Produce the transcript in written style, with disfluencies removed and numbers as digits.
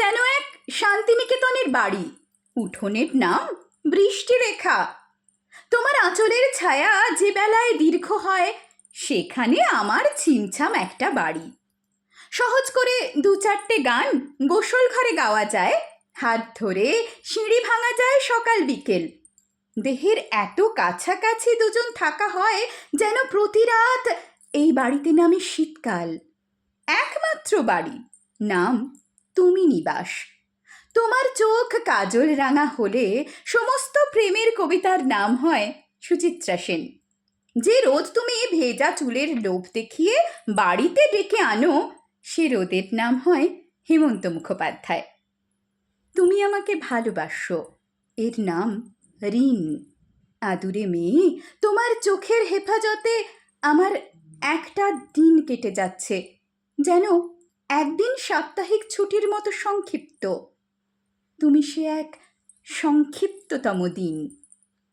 যেন এক শান্তিনিকেতনের বাড়ি, উঠোনের নাম বৃষ্টিরেখা। তোমার আঁচলের ছায়া যে বেলায় দীর্ঘ হয়, সেখানে আমার ছিমছাম একটা বাড়ি। সহজ করে দু চারটে গান গোসল ঘরে গাওয়া যায়, হাত ধরে সিঁড়ি ভাঙা যায় সকাল বিকেল। দেহের এত কাছাকাছি দুজন থাকা হয় যেন প্রতি রাত এই বাড়িতে নামে শীতকাল। একমাত্র বাড়ি, নাম তুমি নিবাস। তোমার চোখ কাজল রাঙা হলে সমস্ত প্রেমের কবিতার নাম হয় সুচিত্রা সেন। যে রোদ তুমি ভেজা চুলের লোভ দেখিয়ে বাড়িতে ডেকে আনো, সে রোদের নাম হয় হেমন্ত মুখোপাধ্যায়। তুমি আমাকে ভালোবাসো, এর নাম ঋণ। আদুরে মেয়ে, তোমার চোখের হেফাজতে আমার একটা দিন কেটে যাচ্ছে, যেন একদিন সাপ্তাহিক ছুটির মতো সংক্ষিপ্ত। তুমি সে এক সংক্ষিপ্ততম দিন।